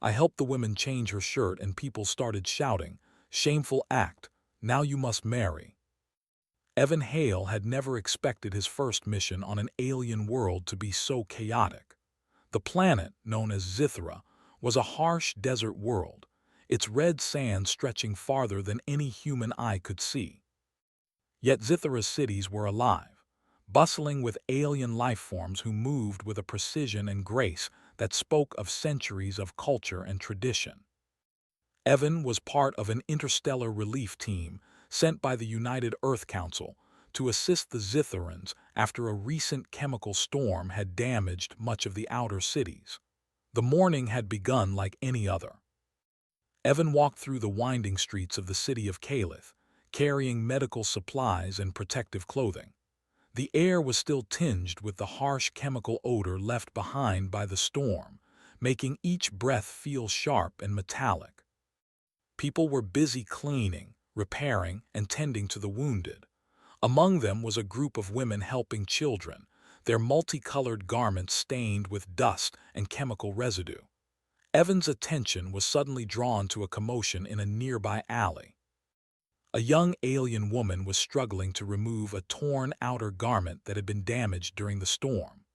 I helped the woman change her shirt and people started shouting, "Shameful act, now you must marry." Evan Hale had never expected his first mission on an alien world to be so chaotic. The planet, known as Zithra, was a harsh desert world, its red sand stretching farther than any human eye could see. Yet Zithra's cities were alive, bustling with alien life forms who moved with a precision and grace that spoke of centuries of culture and tradition. Evan was part of an interstellar relief team sent by the United Earth Council to assist the Zithrans after a recent chemical storm had damaged much of the outer cities. The morning had begun like any other. Evan walked through the winding streets of the city of Calith, carrying medical supplies and protective clothing. The air was still tinged with the harsh chemical odor left behind by the storm, making each breath feel sharp and metallic. People were busy cleaning, repairing, and tending to the wounded. Among them was a group of women helping children, their multicolored garments stained with dust and chemical residue. Evan's attention was suddenly drawn to a commotion in a nearby alley. A young alien woman was struggling to remove a torn outer garment that had been damaged during the storm.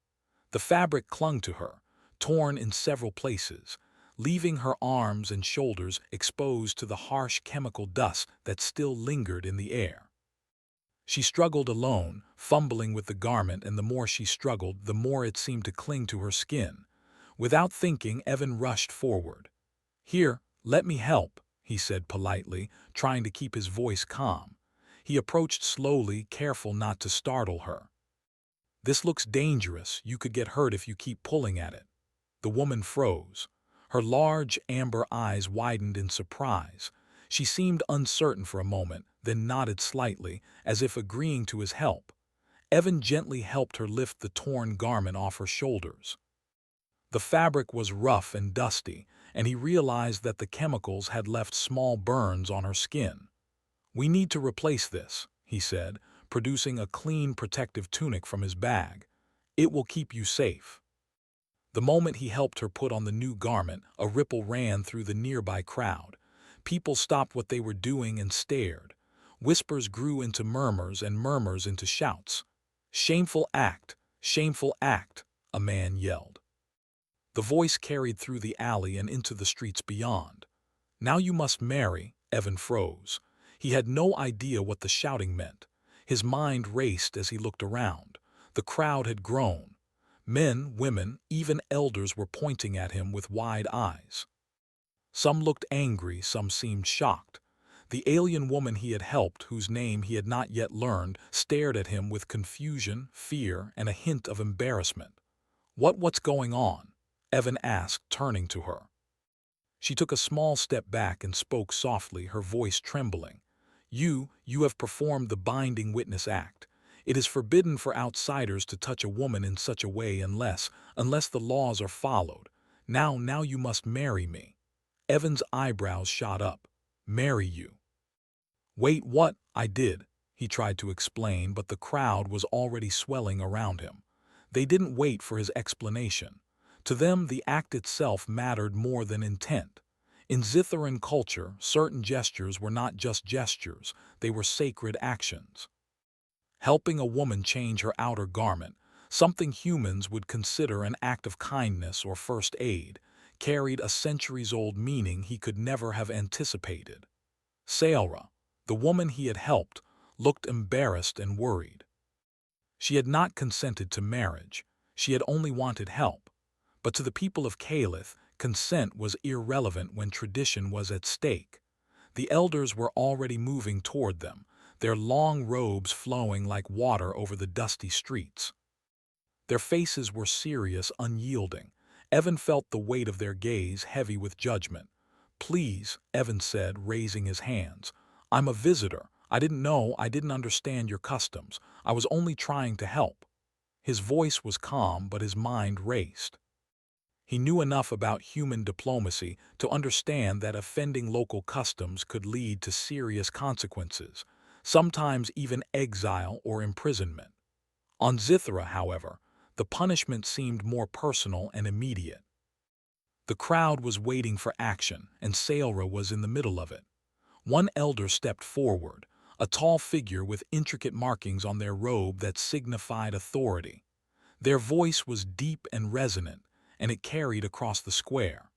The fabric clung to her, torn in several places, leaving her arms and shoulders exposed to the harsh chemical dust that still lingered in the air. She struggled alone, fumbling with the garment, and the more she struggled, the more it seemed to cling to her skin. Without thinking, Evan rushed forward. "Here, let me help," he said politely, trying to keep his voice calm. He approached slowly, careful not to startle her. "This looks dangerous. You could get hurt if you keep pulling at it." The woman froze. Her large, amber eyes widened in surprise. She seemed uncertain for a moment, then nodded slightly, as if agreeing to his help. Evan gently helped her lift the torn garment off her shoulders. The fabric was rough and dusty, and he realized that the chemicals had left small burns on her skin. "We need to replace this," he said, producing a clean protective tunic from his bag. "It will keep you safe." The moment he helped her put on the new garment, a ripple ran through the nearby crowd. People stopped what they were doing and stared. Whispers grew into murmurs and murmurs into shouts. "Shameful act! Shameful act!" a man yelled. The voice carried through the alley and into the streets beyond. "Now you must marry," Evan froze. He had no idea what the shouting meant. His mind raced as he looked around. The crowd had grown. Men, women, even elders were pointing at him with wide eyes. Some looked angry, some seemed shocked. The alien woman he had helped, whose name he had not yet learned, stared at him with confusion, fear, and a hint of embarrassment. What's going on?" Evan asked, turning to her. She took a small step back and spoke softly, her voice trembling. You have performed the binding witness act. It is forbidden for outsiders to touch a woman in such a way unless the laws are followed. Now you must marry me." Evan's eyebrows shot up. "Marry you?" "Wait, what?" "I did," he tried to explain, but the crowd was already swelling around him. They didn't wait for his explanation. To them, the act itself mattered more than intent. In Zithran culture, certain gestures were not just gestures, they were sacred actions. Helping a woman change her outer garment, something humans would consider an act of kindness or first aid, carried a centuries-old meaning he could never have anticipated. Sailra, the woman he had helped, looked embarrassed and worried. She had not consented to marriage. She had only wanted help. But to the people of Calith, consent was irrelevant when tradition was at stake. The elders were already moving toward them, their long robes flowing like water over the dusty streets. Their faces were serious, unyielding. Evan felt the weight of their gaze heavy with judgment. "Please," Evan said, raising his hands. "I'm a visitor. I didn't understand your customs. I was only trying to help." His voice was calm, but his mind raced. He knew enough about human diplomacy to understand that offending local customs could lead to serious consequences, sometimes even exile or imprisonment. On Zithra, however, the punishment seemed more personal and immediate. The crowd was waiting for action, and Sailra was in the middle of it. One elder stepped forward, a tall figure with intricate markings on their robe that signified authority. Their voice was deep and resonant, and it carried across the square.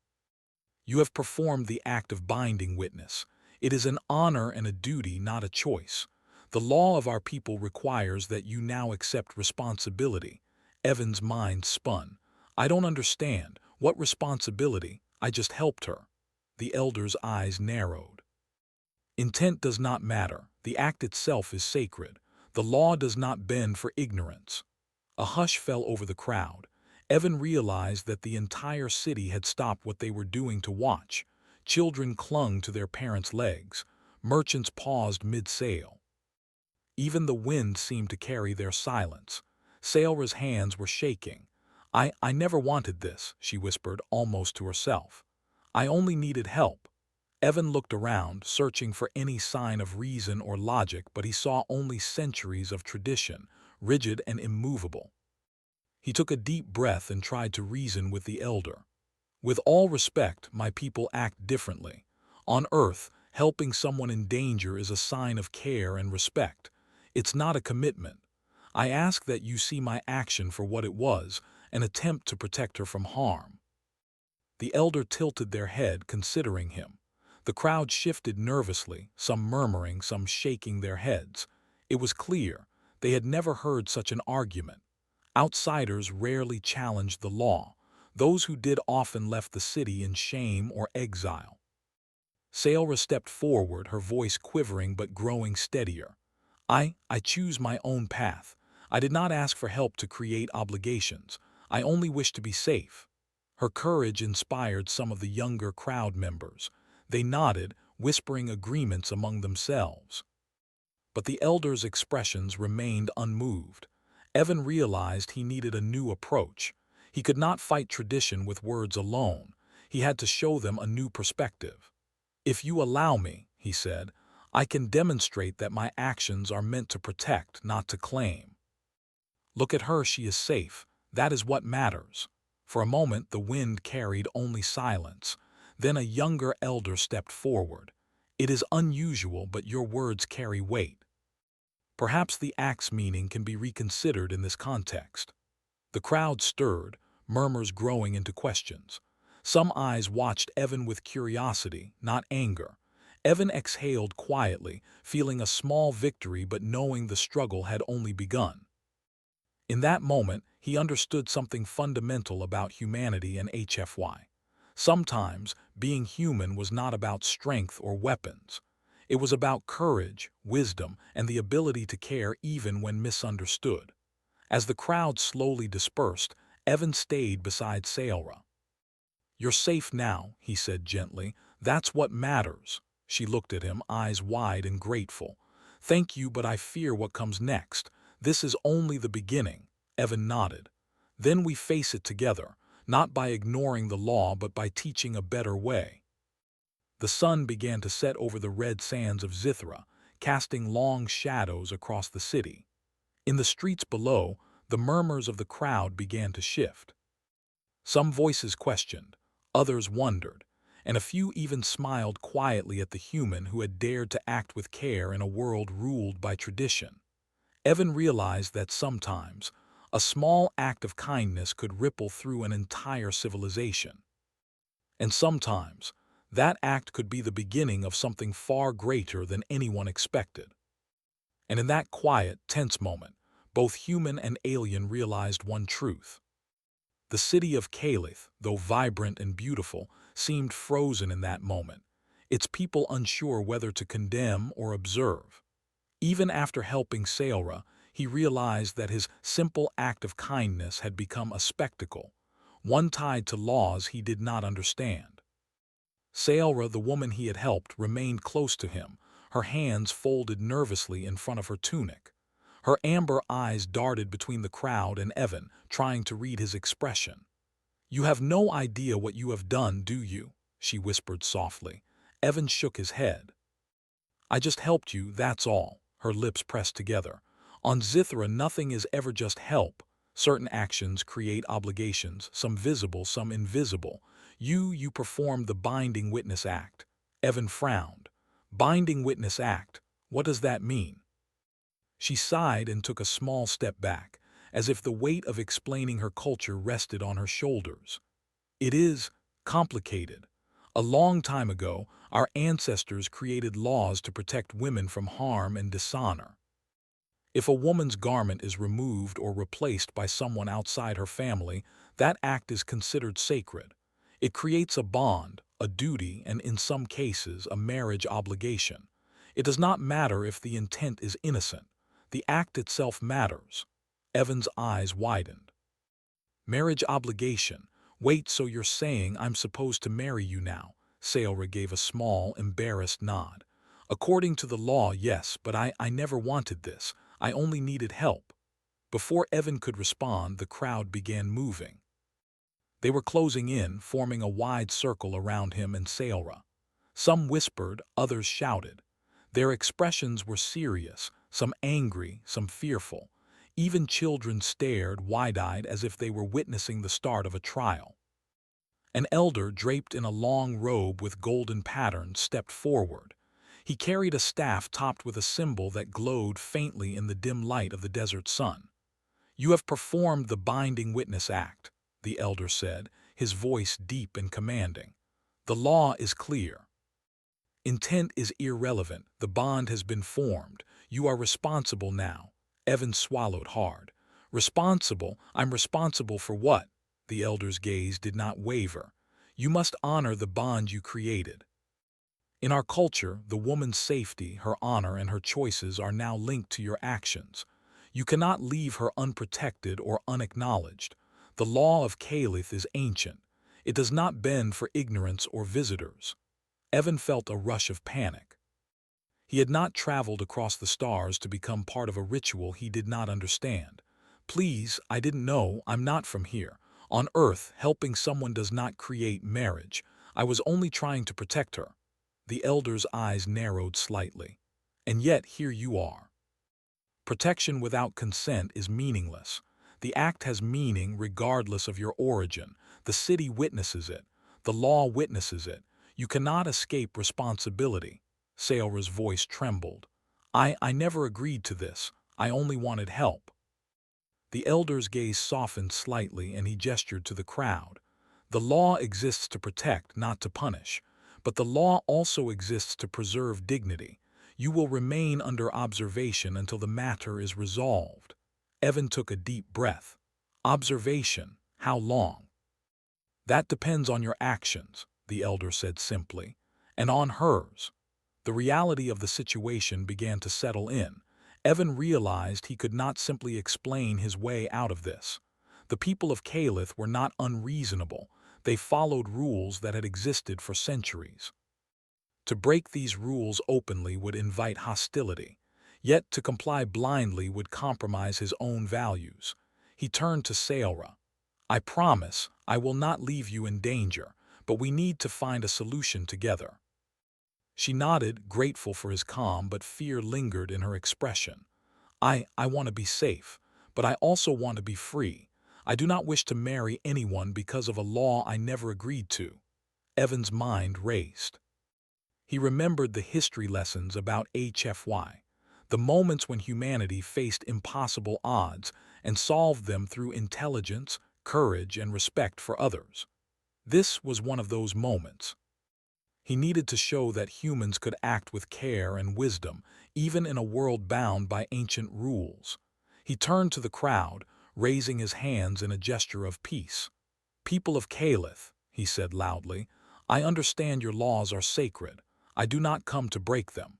You have performed the act of binding witness. It is an honor and a duty, not a choice. The law of our people requires that you now accept responsibility. Evan's mind spun. I don't understand. What responsibility? I just helped her. The elder's eyes narrowed. Intent does not matter. The act itself is sacred. The law does not bend for ignorance. A hush fell over the crowd. Evan realized that the entire city had stopped what they were doing to watch. Children clung to their parents' legs. Merchants paused mid-sail. Even the wind seemed to carry their silence. Sailra's hands were shaking. I never wanted this, she whispered, almost to herself. I only needed help. Evan looked around, searching for any sign of reason or logic, but he saw only centuries of tradition, rigid and immovable. He took a deep breath and tried to reason with the elder. With all respect, my people act differently. On Earth, helping someone in danger is a sign of care and respect. It's not a commitment. I ask that you see my action for what it was, an attempt to protect her from harm. The elder tilted their head, considering him. The crowd shifted nervously, some murmuring, some shaking their heads. It was clear they had never heard such an argument. Outsiders rarely challenged the law. Those who did often left the city in shame or exile. Sailra stepped forward, her voice quivering but growing steadier. I choose my own path. I did not ask for help to create obligations. I only wish to be safe. Her courage inspired some of the younger crowd members. They nodded, whispering agreements among themselves. But the elder's expressions remained unmoved. Evan realized he needed a new approach. He could not fight tradition with words alone. He had to show them a new perspective. If you allow me, he said, I can demonstrate that my actions are meant to protect, not to claim. Look at her, she is safe. That is what matters. For a moment, the wind carried only silence. Then a younger elder stepped forward. It is unusual, but your words carry weight. Perhaps the act's meaning can be reconsidered in this context. The crowd stirred, murmurs growing into questions. Some eyes watched Evan with curiosity, not anger. Evan exhaled quietly, feeling a small victory but knowing the struggle had only begun. In that moment, he understood something fundamental about humanity and HFY. Sometimes, being human was not about strength or weapons. It was about courage, wisdom, and the ability to care even when misunderstood. As the crowd slowly dispersed, Evan stayed beside Sailra. You're safe now, he said gently. That's what matters. She looked at him, eyes wide and grateful. Thank you, but I fear what comes next. This is only the beginning. Evan nodded. Then we face it together, not by ignoring the law, but by teaching a better way. The sun began to set over the red sands of Zithra, casting long shadows across the city. In the streets below, the murmurs of the crowd began to shift. Some voices questioned, others wondered, and a few even smiled quietly at the human who had dared to act with care in a world ruled by tradition. Evan realized that sometimes, a small act of kindness could ripple through an entire civilization. And sometimes, that act could be the beginning of something far greater than anyone expected. And in that quiet, tense moment, both human and alien realized one truth. The city of Calith, though vibrant and beautiful, seemed frozen in that moment, its people unsure whether to condemn or observe. Even after helping Sailra, he realized that his simple act of kindness had become a spectacle, one tied to laws he did not understand. Sailra, the woman he had helped, remained close to him, her hands folded nervously in front of her tunic. Her amber eyes darted between the crowd and Evan, trying to read his expression. You have no idea what you have done, do you? She whispered softly. Evan shook his head. I just helped you, that's all. Her lips pressed together. On Zithra, nothing is ever just help. Certain actions create obligations, some visible, some invisible. You performed the binding witness act." Evan frowned. "Binding witness act? What does that mean?" She sighed and took a small step back, as if the weight of explaining her culture rested on her shoulders. "It is complicated. A long time ago, our ancestors created laws to protect women from harm and dishonor. If a woman's garment is removed or replaced by someone outside her family, that act is considered sacred. It creates a bond, a duty, and in some cases, a marriage obligation. It does not matter if the intent is innocent. The act itself matters." Evan's eyes widened. "Marriage obligation. Wait, so you're saying I'm supposed to marry you now?" Sayora gave a small, embarrassed nod. "According to the law, yes, but I never wanted this. I only needed help." Before Evan could respond, the crowd began moving. They were closing in, forming a wide circle around him and Sayora. Some whispered, others shouted. Their expressions were serious, some angry, some fearful. Even children stared wide-eyed as if they were witnessing the start of a trial. An elder, draped in a long robe with golden patterns, stepped forward. He carried a staff topped with a symbol that glowed faintly in the dim light of the desert sun. "You have performed the binding witness act," the elder said, his voice deep and commanding. "The law is clear. Intent is irrelevant. The bond has been formed. You are responsible now." Evan swallowed hard. "Responsible? I'm responsible for what?" The elder's gaze did not waver. "You must honor the bond you created. In our culture, the woman's safety, her honor, and her choices are now linked to your actions. You cannot leave her unprotected or unacknowledged. The law of Caliph is ancient. It does not bend for ignorance or visitors." Evan felt a rush of panic. He had not traveled across the stars to become part of a ritual he did not understand. "Please, I didn't know. I'm not from here. On Earth, helping someone does not create marriage. I was only trying to protect her." The elder's eyes narrowed slightly. "And yet here you are." "Protection without consent is meaningless. The act has meaning regardless of your origin. The city witnesses it. The law witnesses it. You cannot escape responsibility." Sayora's voice trembled. I never agreed to this. I only wanted help." The elder's gaze softened slightly and he gestured to the crowd. "The law exists to protect, not to punish. But the law also exists to preserve dignity. You will remain under observation until the matter is resolved." Evan took a deep breath. "Observation? How long?" "That depends on your actions," the elder said simply, "and on hers." The reality of the situation began to settle in. Evan realized he could not simply explain his way out of this. The people of Caliph were not unreasonable. They followed rules that had existed for centuries. To break these rules openly would invite hostility, yet to comply blindly would compromise his own values. He turned to Sayora. "I promise I will not leave you in danger, but we need to find a solution together." She nodded, grateful for his calm, but fear lingered in her expression. I want to be safe, but I also want to be free. I do not wish to marry anyone because of a law I never agreed to." Evan's mind raced. He remembered the history lessons about HFY, the moments when humanity faced impossible odds and solved them through intelligence, courage, and respect for others. This was one of those moments. He needed to show that humans could act with care and wisdom, even in a world bound by ancient rules. He turned to the crowd, raising his hands in a gesture of peace. "People of Caliph," he said loudly, "I understand your laws are sacred. I do not come to break them.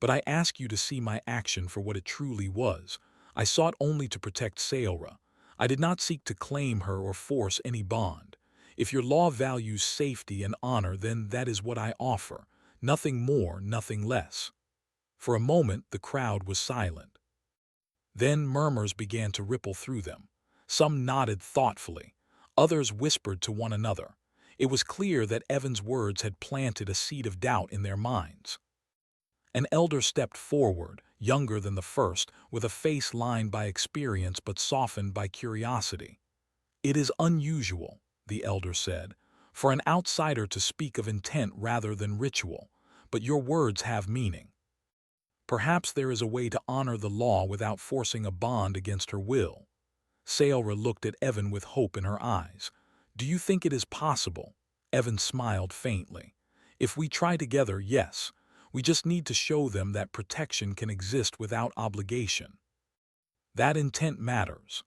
But I ask you to see my action for what it truly was. I sought only to protect Sayora. I did not seek to claim her or force any bond. If your law values safety and honor, then that is what I offer. Nothing more, nothing less." For a moment, the crowd was silent. Then murmurs began to ripple through them. Some nodded thoughtfully. Others whispered to one another. It was clear that Evan's words had planted a seed of doubt in their minds. An elder stepped forward, younger than the first, with a face lined by experience but softened by curiosity. "It is unusual," the elder said. For an outsider to speak of intent rather than ritual, but your words have meaning. Perhaps there is a way to honor the law without forcing a bond against her will. Sayora looked at Evan with hope in her eyes. Do you think it is possible? Evan smiled faintly. If we try together, yes. We just need to show them that protection can exist without obligation. That intent matters.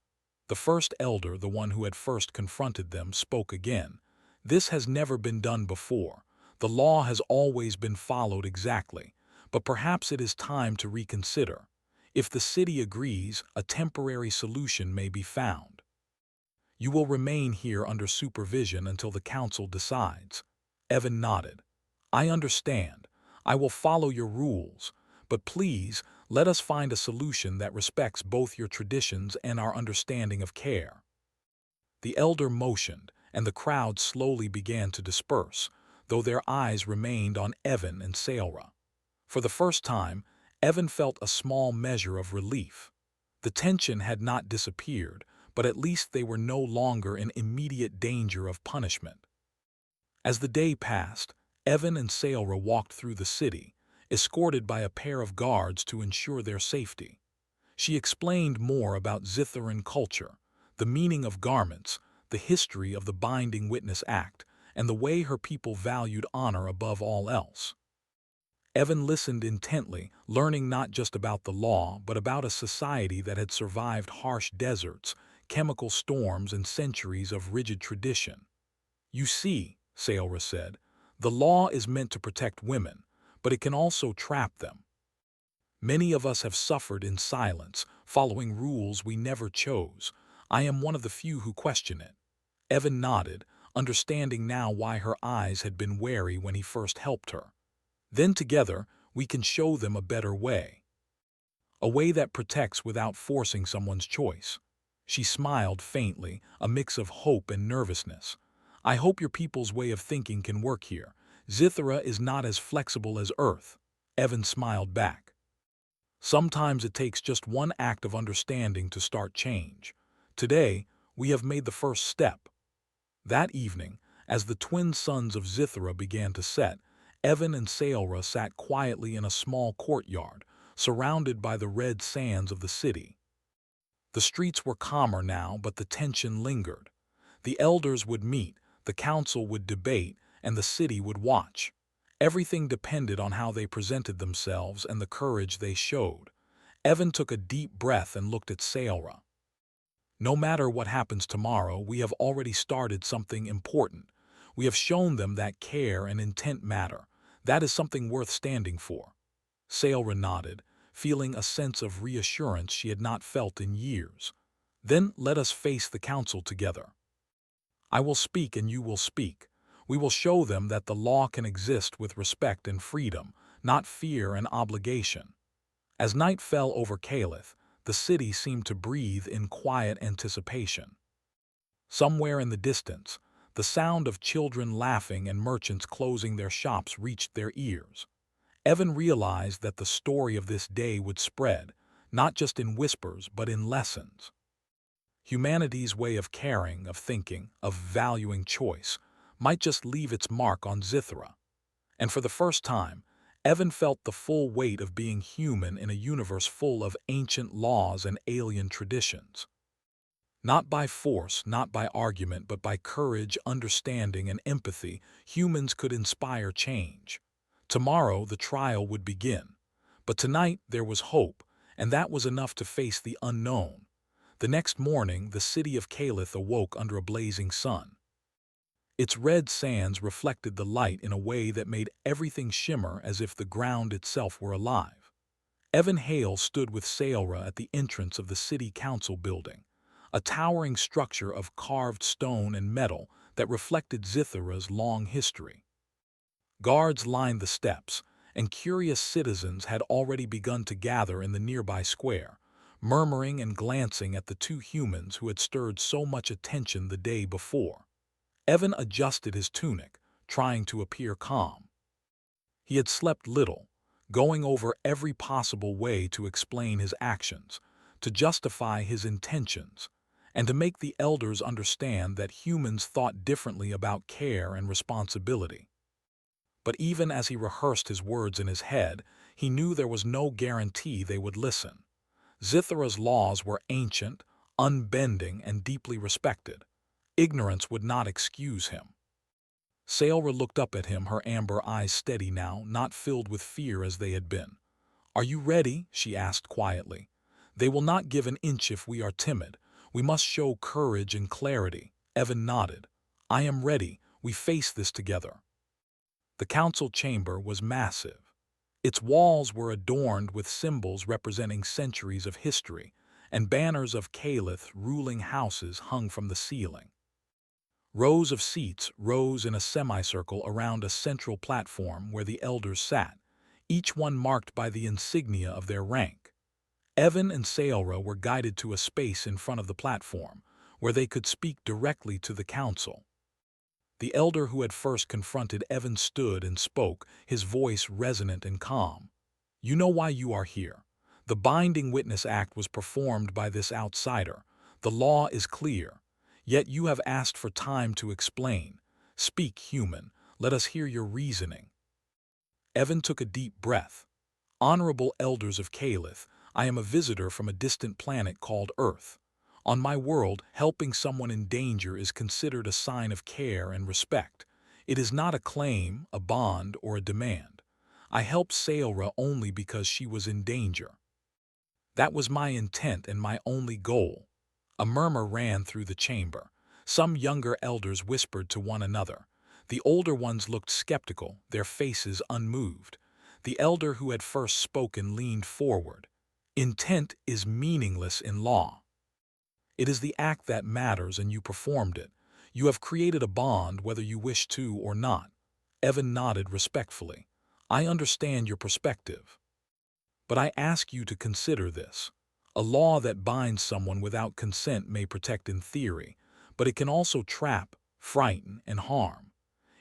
The first elder, the one who had first confronted them, spoke again. This has never been done before. The law has always been followed exactly, but perhaps it is time to reconsider. If the city agrees, a temporary solution may be found. You will remain here under supervision until the council decides. Evan nodded. I understand. I will follow your rules, but please, let us find a solution that respects both your traditions and our understanding of care. The elder motioned, and the crowd slowly began to disperse, though their eyes remained on Evan and Sayora. For the first time, Evan felt a small measure of relief. The tension had not disappeared, but at least they were no longer in immediate danger of punishment. As the day passed, Evan and Sayora walked through the city, escorted by a pair of guards to ensure their safety. She explained more about Zitharan culture, the meaning of garments, the history of the Binding Witness Act, and the way her people valued honor above all else. Evan listened intently, learning not just about the law, but about a society that had survived harsh deserts, chemical storms, and centuries of rigid tradition. You see, Sayora said, the law is meant to protect women, but it can also trap them. Many of us have suffered in silence, following rules we never chose. I am one of the few who question it. Evan nodded, understanding now why her eyes had been wary when he first helped her. Then together, we can show them a better way. A way that protects without forcing someone's choice. She smiled faintly, a mix of hope and nervousness. I hope your people's way of thinking can work here. Zithara is not as flexible as Earth. Evan smiled back. Sometimes it takes just one act of understanding to start change. Today, we have made the first step. That evening, as the twin suns of Zithara began to set, Evan and Sayora sat quietly in a small courtyard, surrounded by the red sands of the city. The streets were calmer now, but the tension lingered. The elders would meet, the council would debate, and the city would watch. Everything depended on how they presented themselves and the courage they showed. Evan took a deep breath and looked at Sayora. No matter what happens tomorrow, we have already started something important. We have shown them that care and intent matter. That is something worth standing for. Sayora nodded, feeling a sense of reassurance she had not felt in years. Then let us face the council together. I will speak and you will speak. We will show them that the law can exist with respect and freedom, not fear and obligation. As night fell over Calith, the city seemed to breathe in quiet anticipation. Somewhere in the distance, the sound of children laughing and merchants closing their shops reached their ears. Evan realized that the story of this day would spread, not just in whispers but in lessons. Humanity's way of caring, of thinking, of valuing choice, might just leave its mark on Zithara. And for the first time, Evan felt the full weight of being human in a universe full of ancient laws and alien traditions. Not by force, not by argument, but by courage, understanding, and empathy, humans could inspire change. Tomorrow, the trial would begin. But tonight, there was hope, and that was enough to face the unknown. The next morning, the city of Calith awoke under a blazing sun. Its red sands reflected the light in a way that made everything shimmer as if the ground itself were alive. Evan Hale stood with Sayora at the entrance of the city council building, a towering structure of carved stone and metal that reflected Zithara's long history. Guards lined the steps, and curious citizens had already begun to gather in the nearby square, murmuring and glancing at the two humans who had stirred so much attention the day before. Evan adjusted his tunic, trying to appear calm. He had slept little, going over every possible way to explain his actions, to justify his intentions, and to make the elders understand that humans thought differently about care and responsibility. But even as he rehearsed his words in his head, he knew there was no guarantee they would listen. Zithara's laws were ancient, unbending, and deeply respected. Ignorance would not excuse him. Sailra looked up at him, her amber eyes steady now, not filled with fear as they had been. "Are you ready?" she asked quietly. "They will not give an inch if we are timid. We must show courage and clarity." Evan nodded. "I am ready. We face this together." The council chamber was massive. Its walls were adorned with symbols representing centuries of history, and banners of Caliph ruling houses hung from the ceiling. Rows of seats rose in a semicircle around a central platform where the elders sat, each one marked by the insignia of their rank. Evan and Sailra were guided to a space in front of the platform, where they could speak directly to the council. The elder who had first confronted Evan stood and spoke, his voice resonant and calm. "You know why you are here. The Binding Witness Act was performed by this outsider. The law is clear. Yet you have asked for time to explain. Speak, human. Let us hear your reasoning." Evan took a deep breath. "Honorable elders of Caliph, I am a visitor from a distant planet called Earth. On my world, helping someone in danger is considered a sign of care and respect. It is not a claim, a bond, or a demand. I helped Sailra only because she was in danger. That was my intent and my only goal." A murmur ran through the chamber. Some younger elders whispered to one another. The older ones looked skeptical, their faces unmoved. The elder who had first spoken leaned forward. "Intent is meaningless in law. It is the act that matters, and you performed it. You have created a bond whether you wish to or not." Evan nodded respectfully. "I understand your perspective. But I ask you to consider this. A law that binds someone without consent may protect in theory, but it can also trap, frighten, and harm.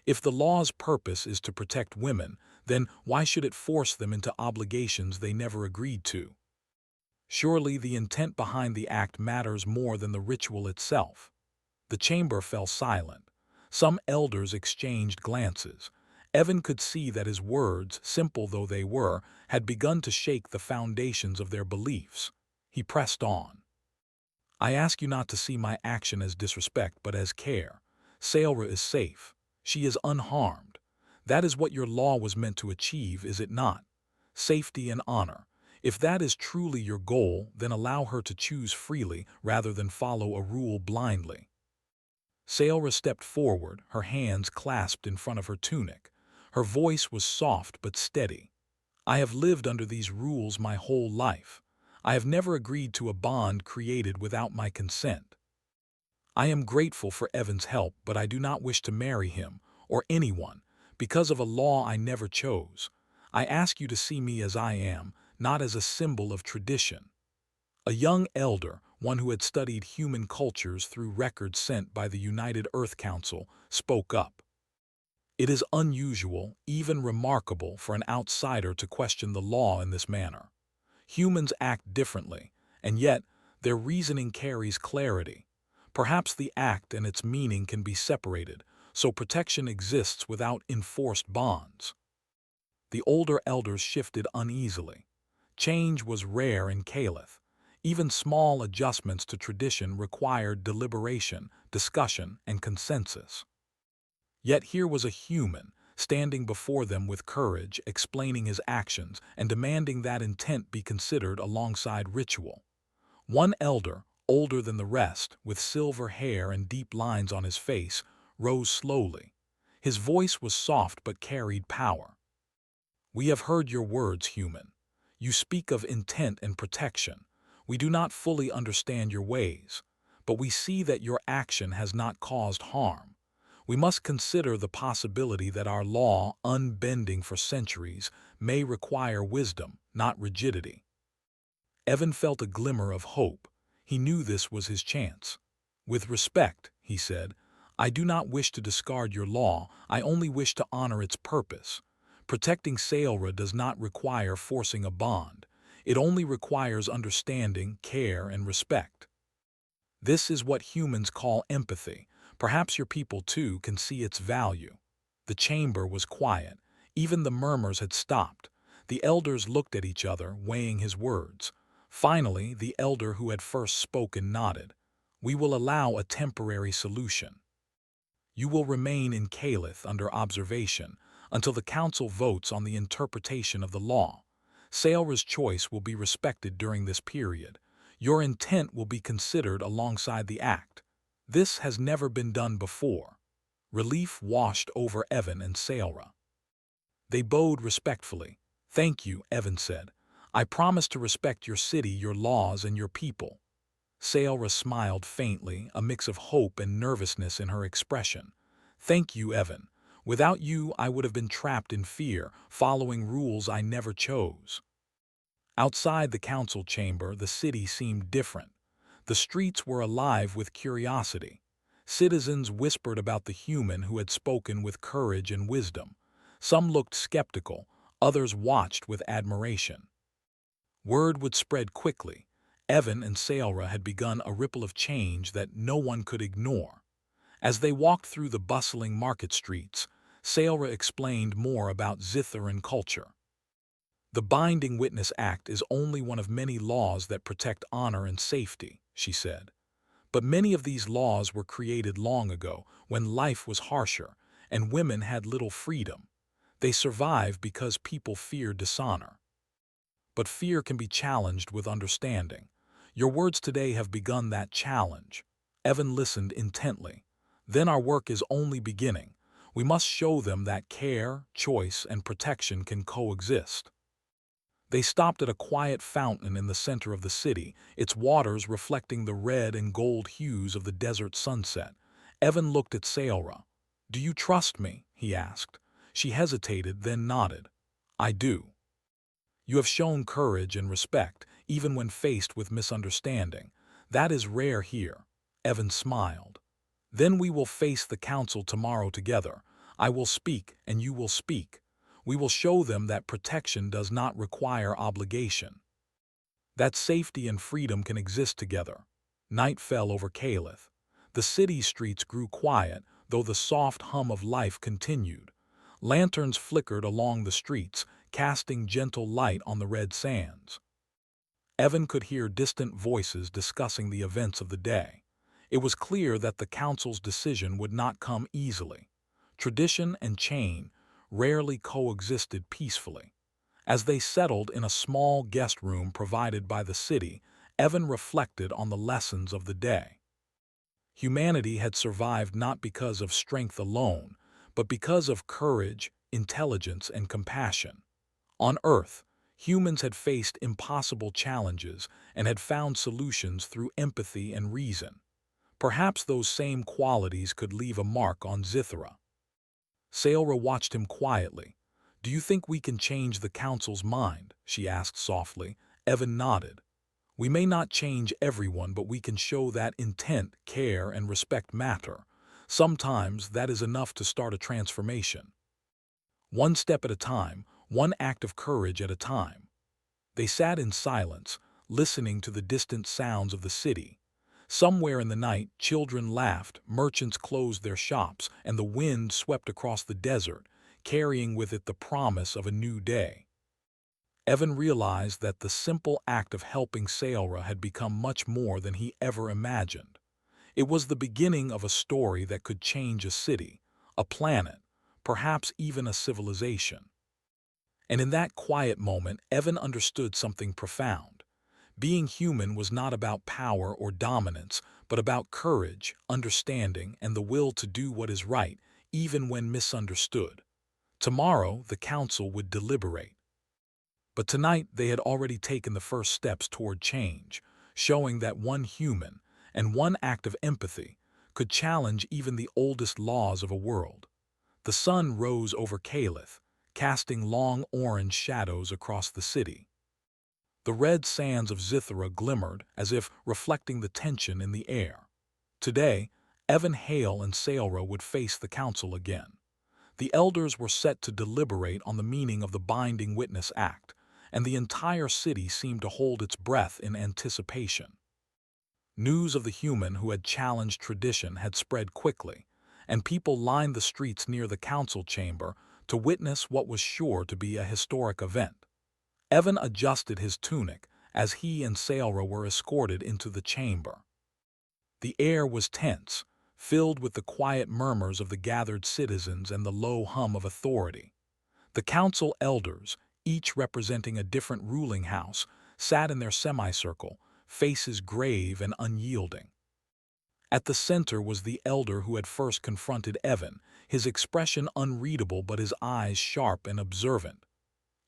If the law's purpose is to protect women, then why should it force them into obligations they never agreed to? Surely the intent behind the act matters more than the ritual itself." The chamber fell silent. Some elders exchanged glances. Evan could see that his words, simple though they were, had begun to shake the foundations of their beliefs. He pressed on. "I ask you not to see my action as disrespect, but as care. Sailra is safe. She is unharmed. That is what your law was meant to achieve, is it not? Safety and honor. If that is truly your goal, then allow her to choose freely rather than follow a rule blindly." Sailra stepped forward, her hands clasped in front of her tunic. Her voice was soft but steady. "I have lived under these rules my whole life. I have never agreed to a bond created without my consent. I am grateful for Evan's help, but I do not wish to marry him, or anyone, because of a law I never chose. I ask you to see me as I am, not as a symbol of tradition." A young elder, one who had studied human cultures through records sent by the United Earth Council, spoke up. "It is unusual, even remarkable, for an outsider to question the law in this manner. Humans act differently, and yet their reasoning carries clarity. Perhaps the act and its meaning can be separated, so protection exists without enforced bonds." The older elders shifted uneasily. Change was rare in Caliph. Even small adjustments to tradition required deliberation, discussion, and consensus. Yet here was a human, standing before them with courage, explaining his actions, and demanding that intent be considered alongside ritual. One elder, older than the rest, with silver hair and deep lines on his face, rose slowly. His voice was soft but carried power. "We have heard your words, human. You speak of intent and protection. We do not fully understand your ways, but we see that your action has not caused harm. We must consider the possibility that our law, unbending for centuries, may require wisdom, not rigidity." Evan felt a glimmer of hope. He knew this was his chance. "With respect," he said, "I do not wish to discard your law, I only wish to honor its purpose. Protecting Sailra does not require forcing a bond. It only requires understanding, care, and respect." This is what humans call empathy. Perhaps your people, too, can see its value. The chamber was quiet. Even the murmurs had stopped. The elders looked at each other, weighing his words. Finally, the elder who had first spoken nodded. "We will allow a temporary solution. You will remain in Calith under observation until the council votes on the interpretation of the law. Sailra's choice will be respected during this period. Your intent will be considered alongside the act. This has never been done before." Relief washed over Evan and Sailra. They bowed respectfully. "Thank you," Evan said. "I promise to respect your city, your laws, and your people." Sailra smiled faintly, a mix of hope and nervousness in her expression. "Thank you, Evan. Without you, I would have been trapped in fear, following rules I never chose." Outside the council chamber, the city seemed different. The streets were alive with curiosity. Citizens whispered about the human who had spoken with courage and wisdom. Some looked skeptical, others watched with admiration. Word would spread quickly. Evan and Sailra had begun a ripple of change that no one could ignore. As they walked through the bustling market streets, Sailra explained more about Zitharan culture. "The Binding Witness Act is only one of many laws that protect honor and safety," she said. "But many of these laws were created long ago, when life was harsher and women had little freedom. They survive because people fear dishonor. But fear can be challenged with understanding. Your words today have begun that challenge." Evan listened intently. "Then our work is only beginning. We must show them that care, choice, and protection can coexist." They stopped at a quiet fountain in the center of the city, its waters reflecting the red and gold hues of the desert sunset. Evan looked at Sailra. "Do you trust me?" he asked. She hesitated, then nodded. "I do. You have shown courage and respect, even when faced with misunderstanding. That is rare here." Evan smiled. "Then we will face the council tomorrow together. I will speak, and you will speak. We will show them that protection does not require obligation. That safety and freedom can exist together." Night fell over Calith. The city streets grew quiet, though the soft hum of life continued. Lanterns flickered along the streets, casting gentle light on the red sands. Evan could hear distant voices discussing the events of the day. It was clear that the council's decision would not come easily. Tradition and chain rarely coexisted peacefully. As they settled in a small guest room provided by the city, Evan reflected on the lessons of the day. Humanity had survived not because of strength alone, but because of courage, intelligence, and compassion. On Earth, humans had faced impossible challenges and had found solutions through empathy and reason. Perhaps those same qualities could leave a mark on Zithara. Sailra watched him quietly. "Do you think we can change the council's mind?" she asked softly. Evan nodded. "We may not change everyone, but we can show that intent, care, and respect matter. Sometimes that is enough to start a transformation. One step at a time, one act of courage at a time." They sat in silence, listening to the distant sounds of the city. Somewhere in the night, children laughed, merchants closed their shops, and the wind swept across the desert, carrying with it the promise of a new day. Evan realized that the simple act of helping Sailra had become much more than he ever imagined. It was the beginning of a story that could change a city, a planet, perhaps even a civilization. And in that quiet moment, Evan understood something profound. Being human was not about power or dominance, but about courage, understanding, and the will to do what is right, even when misunderstood. Tomorrow, the council would deliberate. But tonight, they had already taken the first steps toward change, showing that one human and one act of empathy could challenge even the oldest laws of a world. The sun rose over Calith, casting long orange shadows across the city. The red sands of Zithara glimmered as if reflecting the tension in the air. Today, Evan Hale and Sailra would face the council again. The elders were set to deliberate on the meaning of the Binding Witness Act, and the entire city seemed to hold its breath in anticipation. News of the human who had challenged tradition had spread quickly, and people lined the streets near the council chamber to witness what was sure to be a historic event. Evan adjusted his tunic as he and Sailra were escorted into the chamber. The air was tense, filled with the quiet murmurs of the gathered citizens and the low hum of authority. The council elders, each representing a different ruling house, sat in their semicircle, faces grave and unyielding. At the center was the elder who had first confronted Evan, his expression unreadable but his eyes sharp and observant.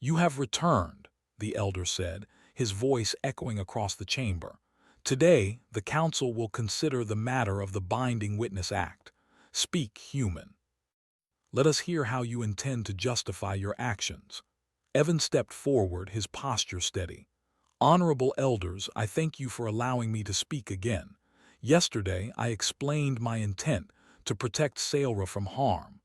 "You have returned," the elder said, his voice echoing across the chamber. "Today, the council will consider the matter of the Binding Witness Act. Speak, human. Let us hear how you intend to justify your actions." Evan stepped forward, his posture steady. "Honorable elders, I thank you for allowing me to speak again. Yesterday, I explained my intent to protect Sailra from harm.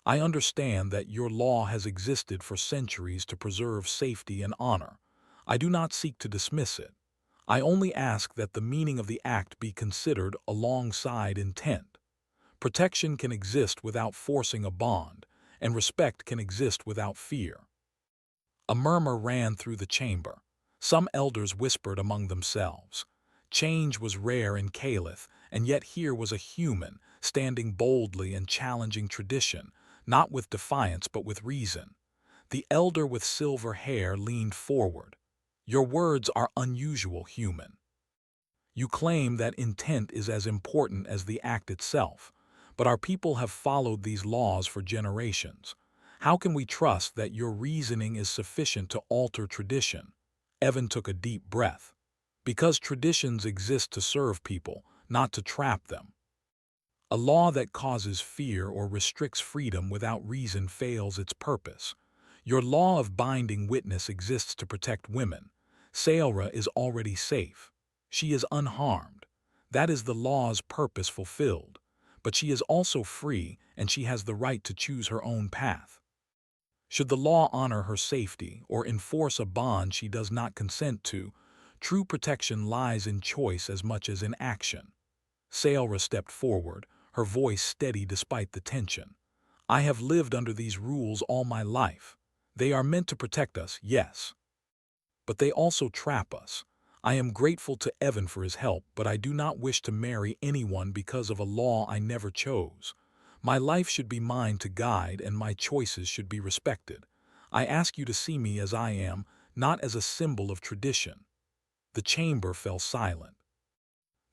I understand that your law has existed for centuries to preserve safety and honor. I do not seek to dismiss it. I only ask that the meaning of the act be considered alongside intent. Protection can exist without forcing a bond, and respect can exist without fear." A murmur ran through the chamber. Some elders whispered among themselves. Change was rare in Calith, and yet here was a human, standing boldly and challenging tradition, not with defiance but with reason. The elder with silver hair leaned forward. "Your words are unusual, human. You claim that intent is as important as the act itself, but our people have followed these laws for generations. How can we trust that your reasoning is sufficient to alter tradition?" Evan took a deep breath. "Because traditions exist to serve people, not to trap them. A law that causes fear or restricts freedom without reason fails its purpose. Your law of binding witness exists to protect women. Sailra is already safe. She is unharmed. That is the law's purpose fulfilled. But she is also free, and she has the right to choose her own path. Should the law honor her safety or enforce a bond she does not consent to, true protection lies in choice as much as in action." Sailra stepped forward, her voice steady despite the tension. "I have lived under these rules all my life. They are meant to protect us, yes. But they also trap us. I am grateful to Evan for his help, but I do not wish to marry anyone because of a law I never chose. My life should be mine to guide, and my choices should be respected. I ask you to see me as I am, not as a symbol of tradition." The chamber fell silent.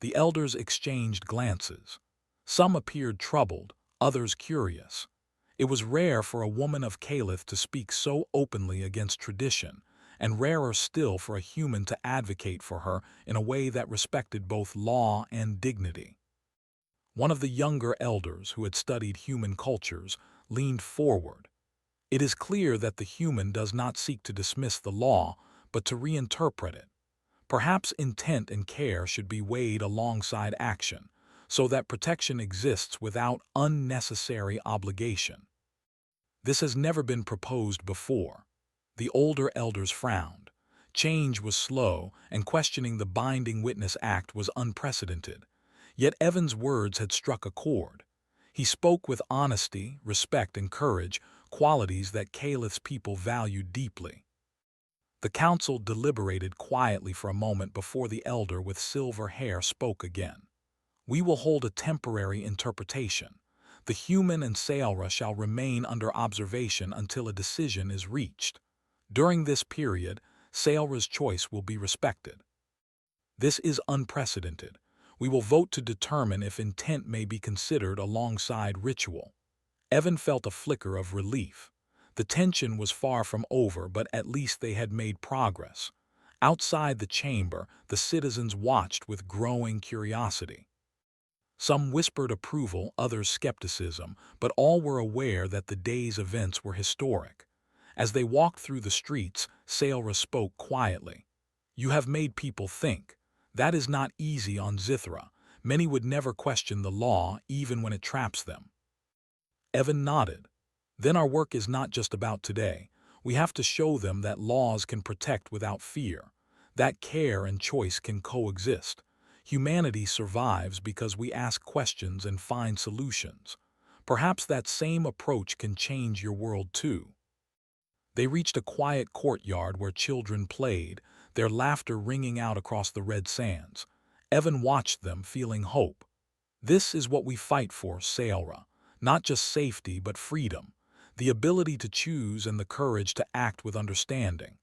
The elders exchanged glances. Some appeared troubled, others curious. It was rare for a woman of Calith to speak so openly against tradition, and rarer still for a human to advocate for her in a way that respected both law and dignity. One of the younger elders, who had studied human cultures, leaned forward. "It is clear that the human does not seek to dismiss the law, but to reinterpret it. Perhaps intent and care should be weighed alongside action, so that protection exists without unnecessary obligation. This has never been proposed before." The older elders frowned. Change was slow, and questioning the Binding Witness Act was unprecedented. Yet Evan's words had struck a chord. He spoke with honesty, respect, and courage, qualities that Calith's people valued deeply. The council deliberated quietly for a moment before the elder with silver hair spoke again. "We will hold a temporary interpretation. The human and Sailra shall remain under observation until a decision is reached. During this period, Sailra's choice will be respected. This is unprecedented. We will vote to determine if intent may be considered alongside ritual." Evan felt a flicker of relief. The tension was far from over, but at least they had made progress. Outside the chamber, the citizens watched with growing curiosity. Some whispered approval, others skepticism, but all were aware that the day's events were historic. As they walked through the streets, Sailra spoke quietly. "You have made people think. That is not easy on Zithra. Many would never question the law, even when it traps them." Evan nodded. "Then our work is not just about today. We have to show them that laws can protect without fear, that care and choice can coexist. Humanity survives because we ask questions and find solutions. Perhaps that same approach can change your world too. They reached a quiet courtyard where children played, their laughter ringing out across the red sands. Evan watched them, feeling hope. This is what we fight for, Sailra. Not just safety, but freedom. The ability to choose and the courage to act with understanding.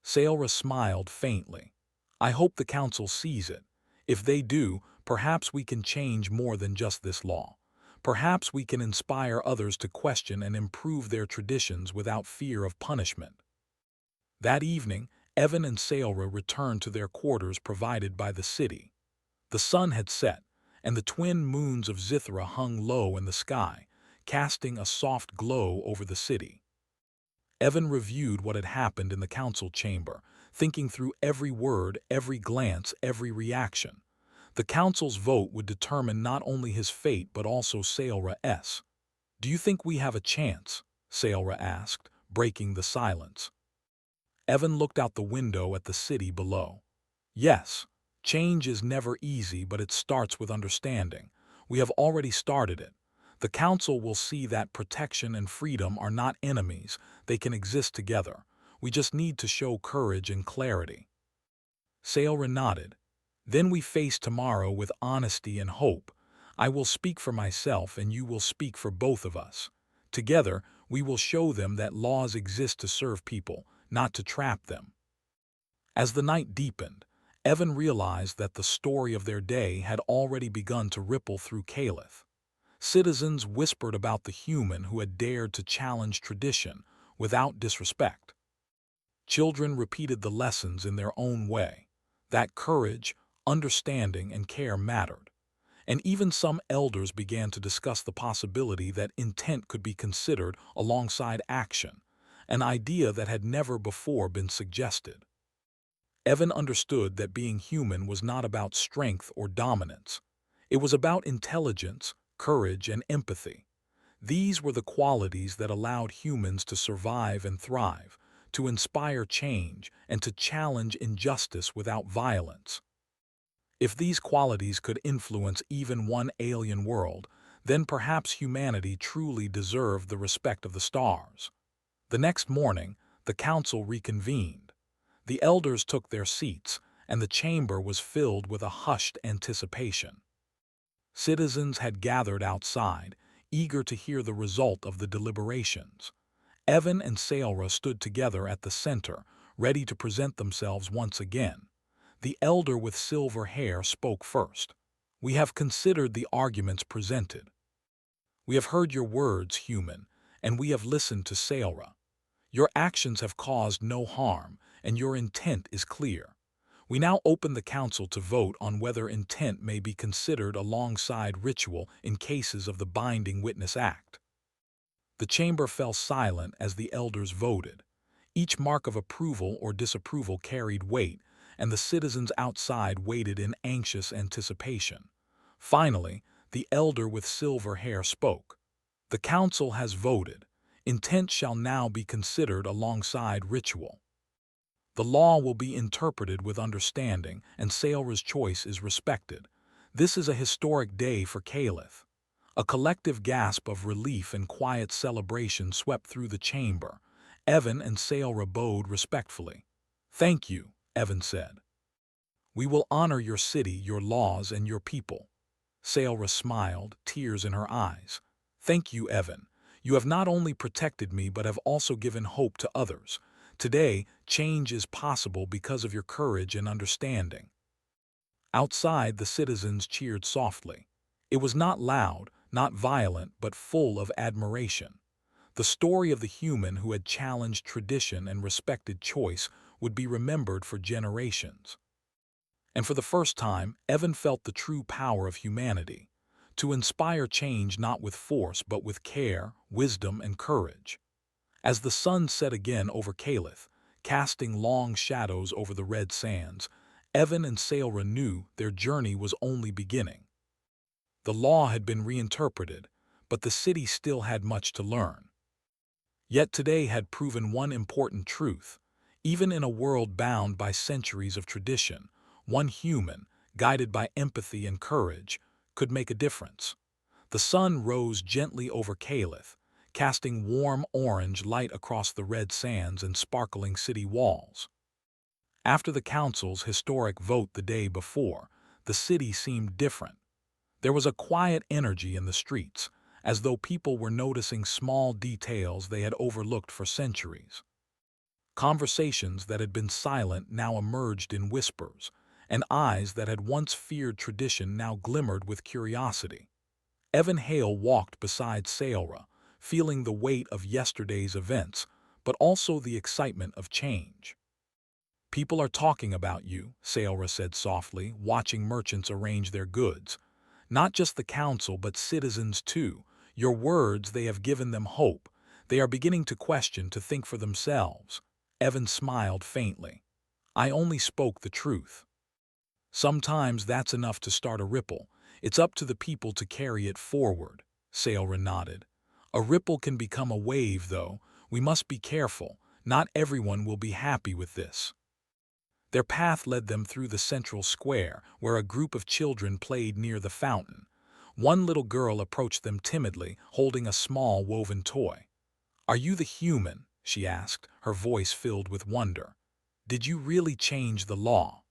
Sailra smiled faintly. I hope the council sees it. If they do, perhaps we can change more than just this law. Perhaps we can inspire others to question and improve their traditions without fear of punishment. That evening, Evan and Sailra returned to their quarters provided by the city. The sun had set, and the twin moons of Zithra hung low in the sky, casting a soft glow over the city. Evan reviewed what had happened in the council chamber, thinking through every word, every glance, every reaction. The council's vote would determine not only his fate but also Sailra's. Do you think we have a chance? Sailra asked, breaking the silence. Evan looked out the window at the city below. Yes, change is never easy, but it starts with understanding. We have already started it. The council will see that protection and freedom are not enemies, they can exist together. We just need to show courage and clarity. Sailra nodded. Then we face tomorrow with honesty and hope. I will speak for myself and you will speak for both of us. Together, we will show them that laws exist to serve people, not to trap them. As the night deepened, Evan realized that the story of their day had already begun to ripple through Calith. Citizens whispered about the human who had dared to challenge tradition without disrespect. Children repeated the lessons in their own way, that courage, understanding, and care mattered. And even some elders began to discuss the possibility that intent could be considered alongside action, an idea that had never before been suggested. Evan understood that being human was not about strength or dominance. It was about intelligence, courage, and empathy. These were the qualities that allowed humans to survive and thrive, to inspire change, and to challenge injustice without violence. If these qualities could influence even one alien world, then perhaps humanity truly deserved the respect of the stars. The next morning, the council reconvened. The elders took their seats, and the chamber was filled with a hushed anticipation. Citizens had gathered outside, eager to hear the result of the deliberations. Evan and Sailra stood together at the center, ready to present themselves once again. The elder with silver hair spoke first. We have considered the arguments presented. We have heard your words, human, and we have listened to Sailra. Your actions have caused no harm, and your intent is clear. We now open the council to vote on whether intent may be considered alongside ritual in cases of the Binding Witness Act. The chamber fell silent as the elders voted. Each mark of approval or disapproval carried weight, and the citizens outside waited in anxious anticipation. Finally, the elder with silver hair spoke. The council has voted. Intent shall now be considered alongside ritual. The law will be interpreted with understanding, and Sailra's choice is respected. This is a historic day for Calith. A collective gasp of relief and quiet celebration swept through the chamber. Evan and Sailra bowed respectfully. Thank you, Evan said. We will honor your city, your laws, and your people. Sailra smiled, tears in her eyes. Thank you, Evan. You have not only protected me but have also given hope to others. Today, change is possible because of your courage and understanding. Outside, the citizens cheered softly. It was not loud, not violent, but full of admiration. The story of the human who had challenged tradition and respected choice would be remembered for generations. And for the first time, Evan felt the true power of humanity, to inspire change not with force but with care, wisdom, and courage. As the sun set again over Calith, casting long shadows over the red sands, Evan and Sailra knew their journey was only beginning. The law had been reinterpreted, but the city still had much to learn. Yet today had proven one important truth. Even in a world bound by centuries of tradition, one human, guided by empathy and courage, could make a difference. The sun rose gently over Calith, casting warm orange light across the red sands and sparkling city walls. After the council's historic vote the day before, the city seemed different. There was a quiet energy in the streets, as though people were noticing small details they had overlooked for centuries. Conversations that had been silent now emerged in whispers, and eyes that had once feared tradition now glimmered with curiosity. Evan Hale walked beside Saora, feeling the weight of yesterday's events, but also the excitement of change. "People are talking about you," Saora said softly, watching merchants arrange their goods. "Not just the council, but citizens too. Your words, they have given them hope. They are beginning to question, to think for themselves." Evan smiled faintly. "I only spoke the truth." "Sometimes that's enough to start a ripple. It's up to the people to carry it forward," Saora nodded. "A ripple can become a wave, though. We must be careful. Not everyone will be happy with this." Their path led them through the central square, where a group of children played near the fountain. One little girl approached them timidly, holding a small woven toy. "Are you the human?" she asked, her voice filled with wonder. "Did you really change the law?"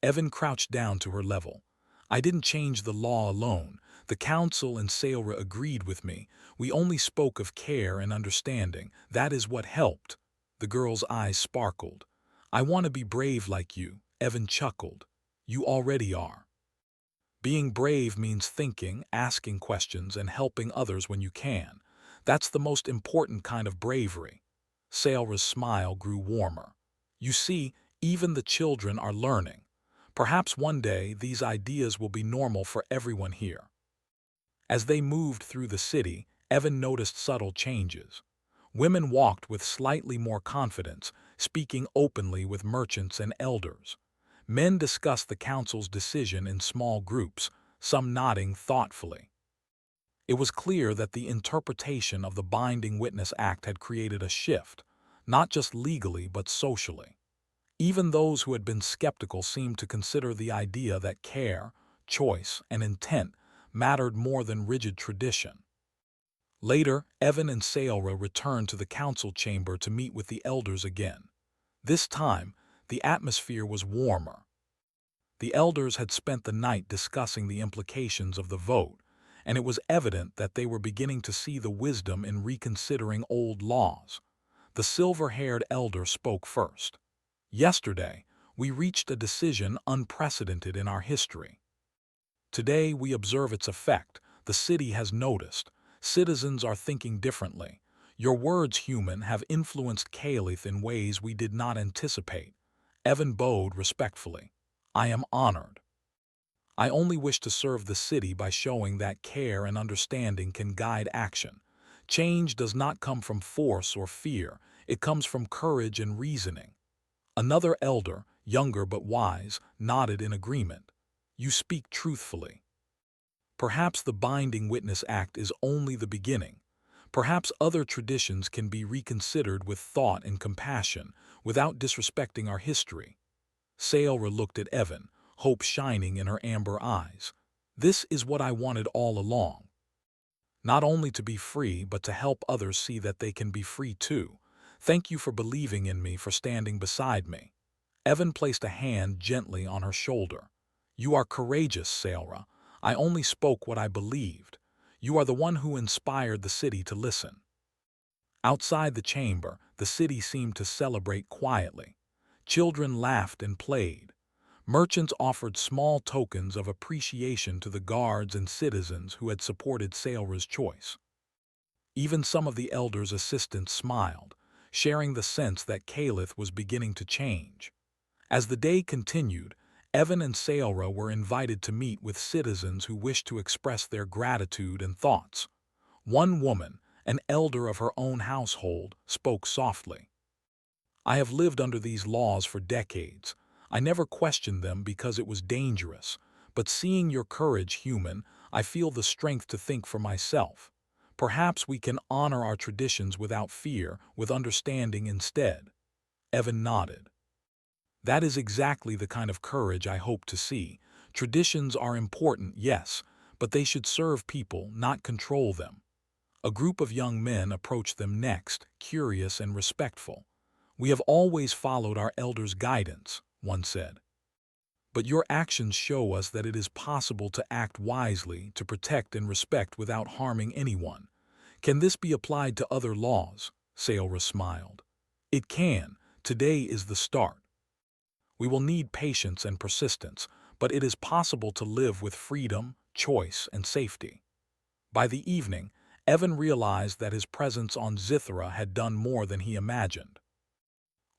Evan crouched down to her level. "I didn't change the law alone. The council and Saora agreed with me. We only spoke of care and understanding. That is what helped." The girl's eyes sparkled. "I want to be brave like you," Evan chuckled. "You already are. Being brave means thinking, asking questions, and helping others when you can. That's the most important kind of bravery." Saora's smile grew warmer. "You see, even the children are learning. Perhaps one day these ideas will be normal for everyone here." As they moved through the city, Evan noticed subtle changes. Women walked with slightly more confidence, speaking openly with merchants and elders. Men discussed the council's decision in small groups, some nodding thoughtfully. It was clear that the interpretation of the Binding Witness Act had created a shift, not just legally but socially. Even those who had been skeptical seemed to consider the idea that care, choice, and intent mattered more than rigid tradition. Later, Evan and Saora returned to the council chamber to meet with the elders again. This time, the atmosphere was warmer. The elders had spent the night discussing the implications of the vote, and it was evident that they were beginning to see the wisdom in reconsidering old laws. The silver-haired elder spoke first. "Yesterday, we reached a decision unprecedented in our history. Today, we observe its effect. The city has noticed. Citizens are thinking differently. Your words, human, have influenced Calith in ways we did not anticipate." Evan bowed respectfully. "I am honored. I only wish to serve the city by showing that care and understanding can guide action. Change does not come from force or fear. It comes from courage and reasoning." Another elder, younger but wise, nodded in agreement. "You speak truthfully. Perhaps the Binding Witness Act is only the beginning. Perhaps other traditions can be reconsidered with thought and compassion, without disrespecting our history." Saora looked at Evan, hope shining in her amber eyes. "This is what I wanted all along. Not only to be free, but to help others see that they can be free too. Thank you for believing in me, for standing beside me." Evan placed a hand gently on her shoulder. "You are courageous, Saora. I only spoke what I believed. You are the one who inspired the city to listen." Outside the chamber, the city seemed to celebrate quietly. Children laughed and played. Merchants offered small tokens of appreciation to the guards and citizens who had supported Saora's choice. Even some of the elders' assistants smiled, sharing the sense that Calith was beginning to change. As the day continued, Evan and Saora were invited to meet with citizens who wished to express their gratitude and thoughts. One woman, an elder of her own household, spoke softly. "I have lived under these laws for decades. I never questioned them because it was dangerous. But seeing your courage, human, I feel the strength to think for myself. Perhaps we can honor our traditions without fear, with understanding instead." Evan nodded. "That is exactly the kind of courage I hope to see. Traditions are important, yes, but they should serve people, not control them. A group of young men approached them next, curious and respectful. "We have always followed our elders' guidance," one said. "But your actions show us that it is possible to act wisely, to protect and respect without harming anyone. Can this be applied to other laws?" Sailra smiled. "It can. Today is the start. We will need patience and persistence, but it is possible to live with freedom, choice, and safety." By the evening, Evan realized that his presence on Zithra had done more than he imagined.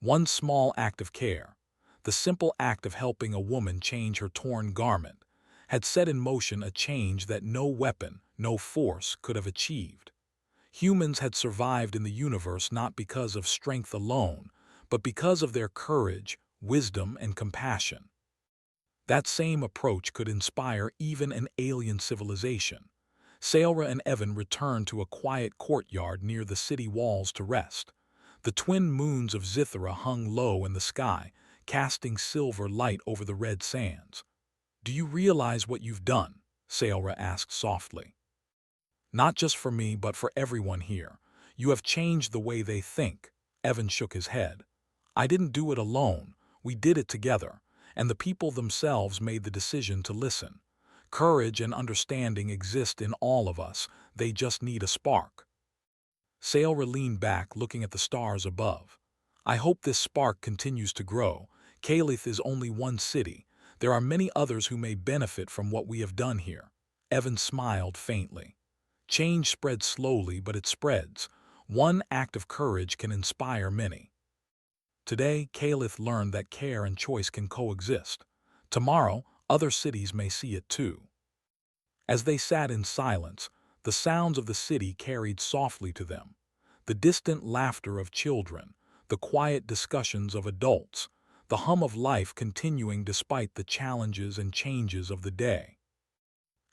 One small act of care, the simple act of helping a woman change her torn garment, had set in motion a change that no weapon, no force could have achieved. Humans had survived in the universe not because of strength alone, but because of their courage, wisdom, and compassion. That same approach could inspire even an alien civilization. Sailra and Evan returned to a quiet courtyard near the city walls to rest. The twin moons of Zithra hung low in the sky, casting silver light over the red sands. "Do you realize what you've done?" Sailra asked softly. "Not just for me, but for everyone here. You have changed the way they think." Evan shook his head. "I didn't do it alone. We did it together, and the people themselves made the decision to listen. Courage and understanding exist in all of us. They just need a spark." Sailra leaned back, looking at the stars above. "I hope this spark continues to grow. Calith is only one city. There are many others who may benefit from what we have done here." Evan smiled faintly. "Change spreads slowly, but it spreads. One act of courage can inspire many." Today, Calith learned that care and choice can coexist. Tomorrow, other cities may see it too. As they sat in silence, the sounds of the city carried softly to them. The distant laughter of children, the quiet discussions of adults, the hum of life continuing despite the challenges and changes of the day.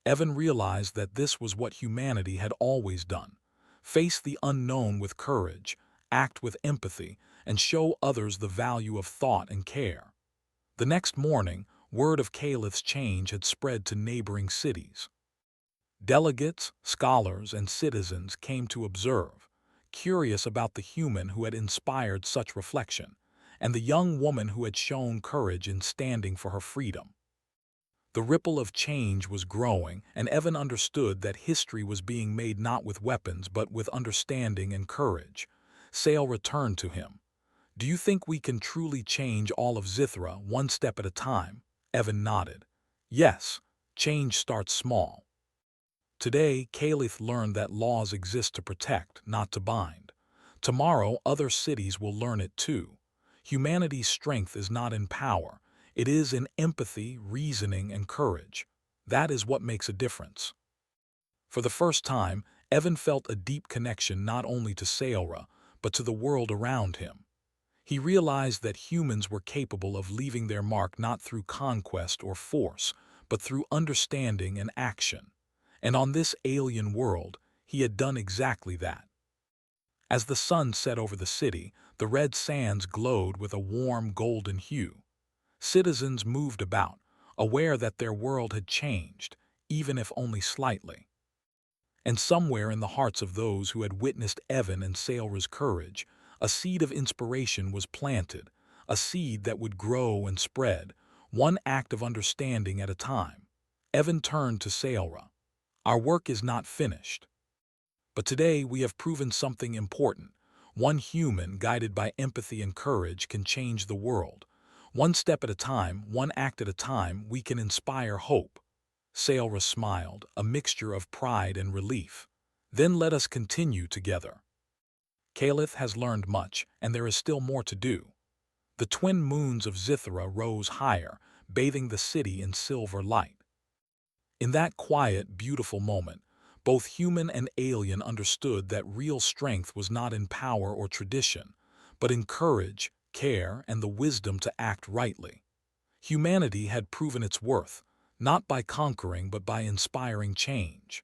Evan realized that this was what humanity had always done: face the unknown with courage, act with empathy, and show others the value of thought and care. The next morning, word of Calith's change had spread to neighboring cities. Delegates, scholars, and citizens came to observe, curious about the human who had inspired such reflection, and the young woman who had shown courage in standing for her freedom. The ripple of change was growing, and Evan understood that history was being made not with weapons but with understanding and courage. Sail returned to him. "Do you think we can truly change all of Zithra one step at a time?" Evan nodded. "Yes, change starts small." Today, Calith learned that laws exist to protect, not to bind. Tomorrow, other cities will learn it too. Humanity's strength is not in power. It is in empathy, reasoning, and courage. That is what makes a difference. For the first time, Evan felt a deep connection not only to Sailra, but to the world around him. He realized that humans were capable of leaving their mark not through conquest or force, but through understanding and action. And on this alien world, he had done exactly that. As the sun set over the city, the red sands glowed with a warm golden hue. Citizens moved about, aware that their world had changed, even if only slightly. And somewhere in the hearts of those who had witnessed Evan and Sailra's courage, a seed of inspiration was planted, a seed that would grow and spread, one act of understanding at a time. Evan turned to Sailra. "Our work is not finished. But today we have proven something important. One human, guided by empathy and courage, can change the world. One step at a time, one act at a time, we can inspire hope." Sailra smiled, a mixture of pride and relief. "Then let us continue together." Calith has learned much, and there is still more to do. The twin moons of Zithra rose higher, bathing the city in silver light. In that quiet, beautiful moment, both human and alien understood that real strength was not in power or tradition, but in courage, care, and the wisdom to act rightly. Humanity had proven its worth, not by conquering but by inspiring change.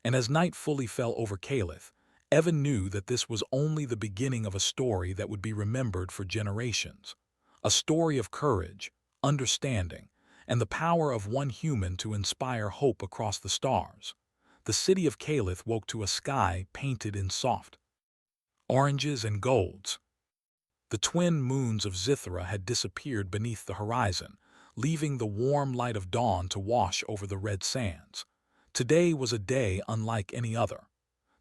And as night fully fell over Calith, Evan knew that this was only the beginning of a story that would be remembered for generations. A story of courage, understanding, and the power of one human to inspire hope across the stars. The city of Calith woke to a sky painted in soft oranges and golds. The twin moons of Zithra had disappeared beneath the horizon, leaving the warm light of dawn to wash over the red sands. Today was a day unlike any other.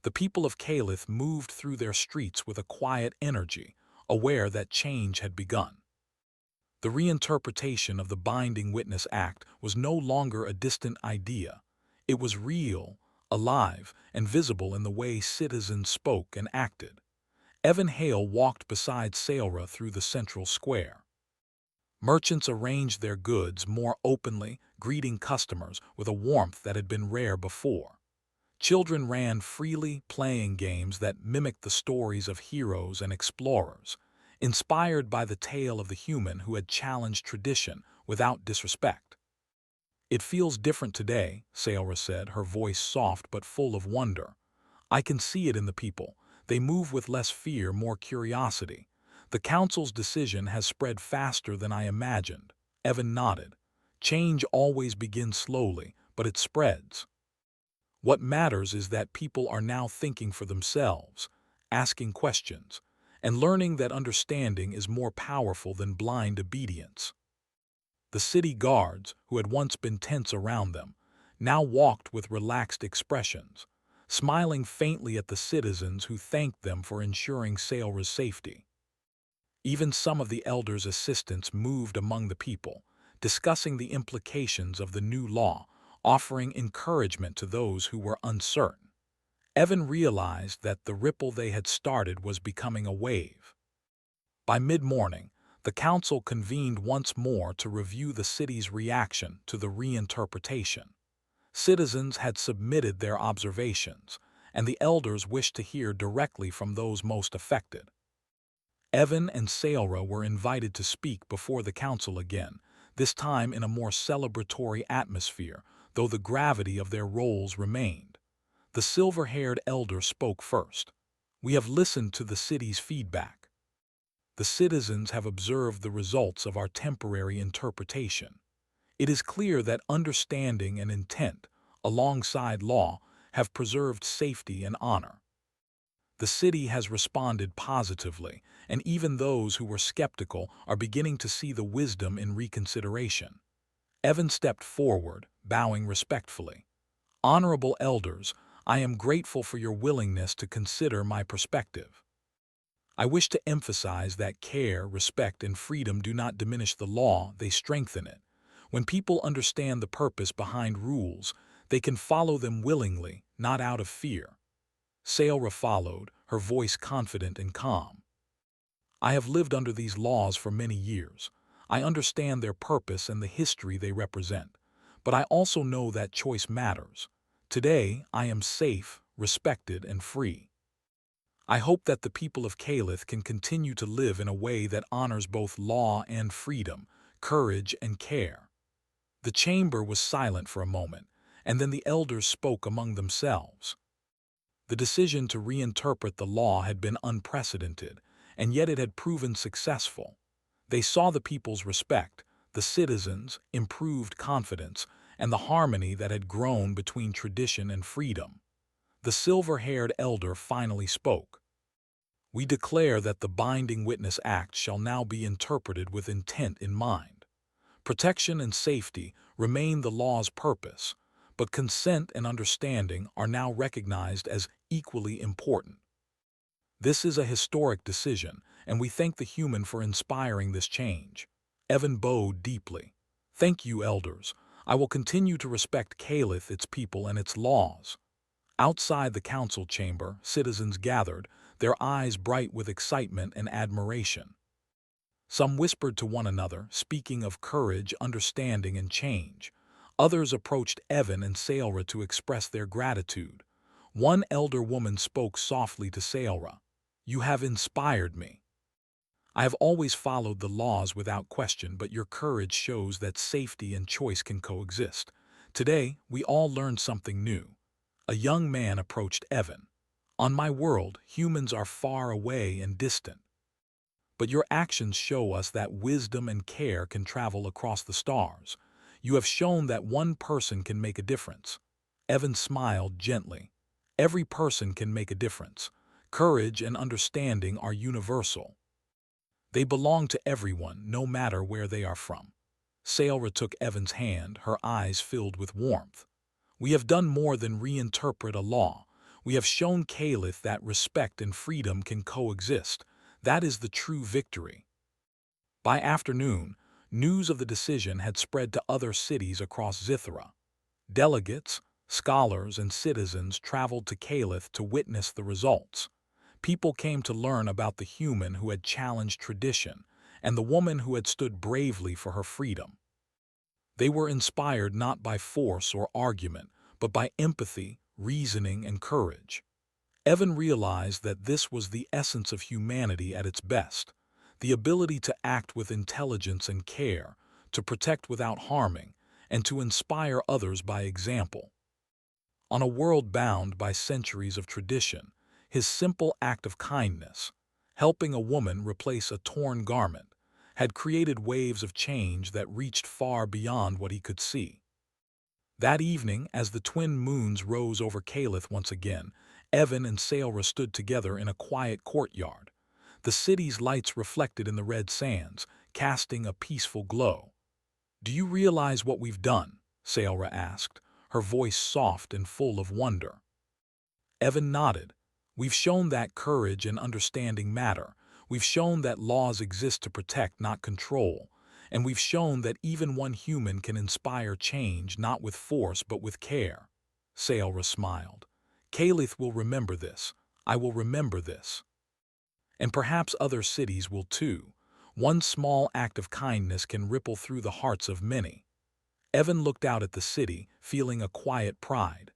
The people of Calith moved through their streets with a quiet energy, aware that change had begun. The reinterpretation of the Binding Witness Act was no longer a distant idea. It was real, alive, and visible in the way citizens spoke and acted. Evan Hale walked beside Sailra through the central square. Merchants arranged their goods more openly, greeting customers with a warmth that had been rare before. Children ran freely, playing games that mimicked the stories of heroes and explorers, inspired by the tale of the human who had challenged tradition without disrespect. "It feels different today," Sailra said, her voice soft but full of wonder. "I can see it in the people. They move with less fear, more curiosity. The council's decision has spread faster than I imagined." Evan nodded. "Change always begins slowly, but it spreads. What matters is that people are now thinking for themselves, asking questions, and learning that understanding is more powerful than blind obedience." The city guards, who had once been tense around them, now walked with relaxed expressions, smiling faintly at the citizens who thanked them for ensuring Sailra's safety. Even some of the elders' assistants moved among the people, discussing the implications of the new law, offering encouragement to those who were uncertain. Evan realized that the ripple they had started was becoming a wave. By mid-morning, the council convened once more to review the city's reaction to the reinterpretation. Citizens had submitted their observations, and the elders wished to hear directly from those most affected. Evan and Sailra were invited to speak before the council again, this time in a more celebratory atmosphere, though the gravity of their roles remained. The silver-haired elder spoke first. "We have listened to the city's feedback. The citizens have observed the results of our temporary interpretation. It is clear that understanding and intent, alongside law, have preserved safety and honor. The city has responded positively, and even those who were skeptical are beginning to see the wisdom in reconsideration." Evan stepped forward, bowing respectfully. "Honorable elders, I am grateful for your willingness to consider my perspective. I wish to emphasize that care, respect, and freedom do not diminish the law, they strengthen it. When people understand the purpose behind rules, they can follow them willingly, not out of fear." Sailra followed, her voice confident and calm. "I have lived under these laws for many years. I understand their purpose and the history they represent. But I also know that choice matters. Today, I am safe, respected, and free. I hope that the people of Calith can continue to live in a way that honors both law and freedom, courage and care." The chamber was silent for a moment, and then the elders spoke among themselves. The decision to reinterpret the law had been unprecedented, and yet it had proven successful. They saw the people's respect, the citizens' improved confidence, and the harmony that had grown between tradition and freedom. The silver-haired elder finally spoke. "We declare that the Binding Witness Act shall now be interpreted with intent in mind. Protection and safety remain the law's purpose, but consent and understanding are now recognized as equally important. This is a historic decision, and we thank the human for inspiring this change." Evan bowed deeply. "Thank you, elders. I will continue to respect Calith, its people, and its laws." Outside the council chamber, citizens gathered, their eyes bright with excitement and admiration. Some whispered to one another, speaking of courage, understanding, and change. Others approached Evan and Sailra to express their gratitude. One elder woman spoke softly to Sailra. "You have inspired me. I have always followed the laws without question, but your courage shows that safety and choice can coexist. Today, we all learned something new." A young man approached Evan. "On my world, humans are far away and distant. But your actions show us that wisdom and care can travel across the stars. You have shown that one person can make a difference. Evan smiled gently. Every person can make a difference. Courage and understanding are universal. They belong to everyone, no matter where they are from. Sailra took Evan's hand, her eyes filled with warmth. We have done more than reinterpret a law. We have shown Caliph that respect and freedom can coexist. That is the true victory. By afternoon, news of the decision had spread to other cities across Zithra. Delegates, scholars, and citizens traveled to Caliph to witness the results. People came to learn about the human who had challenged tradition and the woman who had stood bravely for her freedom. They were inspired not by force or argument, but by empathy, reasoning, and courage. Evan realized that this was the essence of humanity at its best, the ability to act with intelligence and care, to protect without harming, and to inspire others by example. On a world bound by centuries of tradition, his simple act of kindness, helping a woman replace a torn garment, had created waves of change that reached far beyond what he could see. That evening, as the twin moons rose over Caliph once again, Evan and Sailra stood together in a quiet courtyard. The city's lights reflected in the red sands, casting a peaceful glow. "Do you realize what we've done?" Sailra asked, her voice soft and full of wonder. Evan nodded. "We've shown that courage and understanding matter. We've shown that laws exist to protect, not control. And we've shown that even one human can inspire change not with force but with care." Sailra smiled. "Caliph will remember this. I will remember this. And perhaps other cities will too. One small act of kindness can ripple through the hearts of many." Evan looked out at the city, feeling a quiet pride.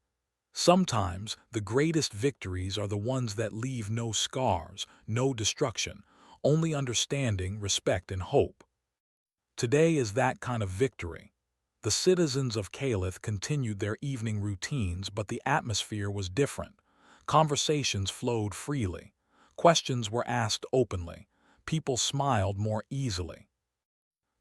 Sometimes the greatest victories are the ones that leave no scars, no destruction, only understanding, respect, and hope. Today is that kind of victory. The citizens of Caliph continued their evening routines, but the atmosphere was different. Conversations flowed freely. Questions were asked openly. People smiled more easily.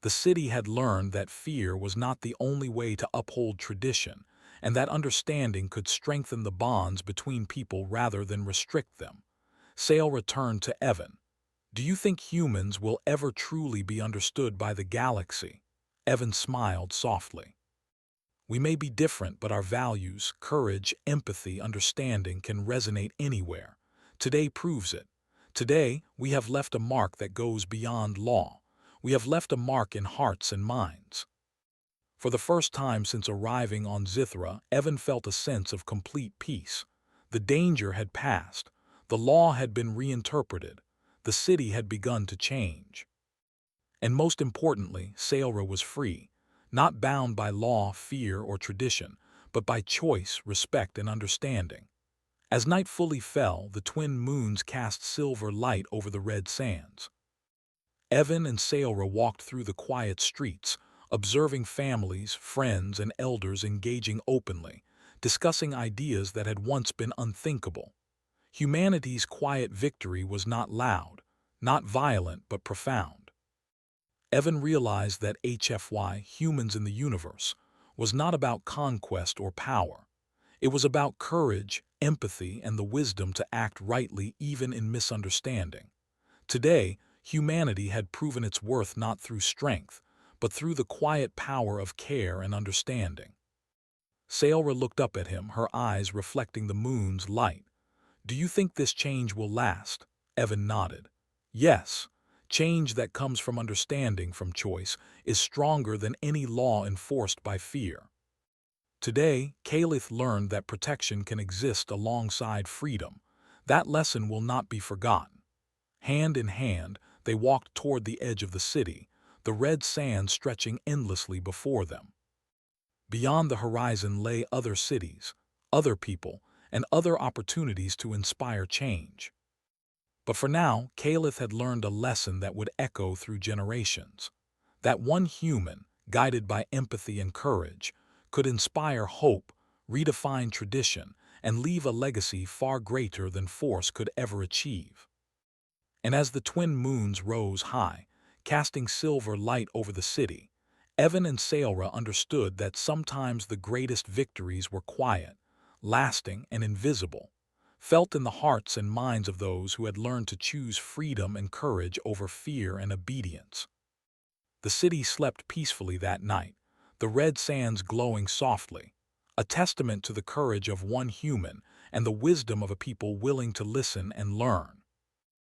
The city had learned that fear was not the only way to uphold tradition, and that understanding could strengthen the bonds between people rather than restrict them. Sale returned to Evan. "Do you think humans will ever truly be understood by the galaxy?" Evan smiled softly. "We may be different, but our values, courage, empathy, understanding can resonate anywhere. Today proves it. Today, we have left a mark that goes beyond law. We have left a mark in hearts and minds." For the first time since arriving on Zithra, Evan felt a sense of complete peace. The danger had passed. The law had been reinterpreted. The city had begun to change. And most importantly, Sailra was free, not bound by law, fear, or tradition, but by choice, respect, and understanding. As night fully fell, the twin moons cast silver light over the red sands. Evan and Sailra walked through the quiet streets, observing families, friends, and elders engaging openly, discussing ideas that had once been unthinkable. Humanity's quiet victory was not loud, not violent, but profound. Evan realized that HFY, Humans in the Universe, was not about conquest or power. It was about courage, empathy, and the wisdom to act rightly even in misunderstanding. Today, humanity had proven its worth not through strength, but through the quiet power of care and understanding. Sailra looked up at him, her eyes reflecting the moon's light. "Do you think this change will last?" Evan nodded. "Yes. Change that comes from understanding, from choice, is stronger than any law enforced by fear." Today, Caliph learned that protection can exist alongside freedom. That lesson will not be forgotten. Hand in hand, they walked toward the edge of the city, the red sand stretching endlessly before them. Beyond the horizon lay other cities, other people, and other opportunities to inspire change. But for now, Caliph had learned a lesson that would echo through generations. That one human, guided by empathy and courage, could inspire hope, redefine tradition, and leave a legacy far greater than force could ever achieve. And as the twin moons rose high, casting silver light over the city, Evan and Sailra understood that sometimes the greatest victories were quiet, lasting, and invisible, felt in the hearts and minds of those who had learned to choose freedom and courage over fear and obedience. The city slept peacefully that night, the red sands glowing softly, a testament to the courage of one human and the wisdom of a people willing to listen and learn.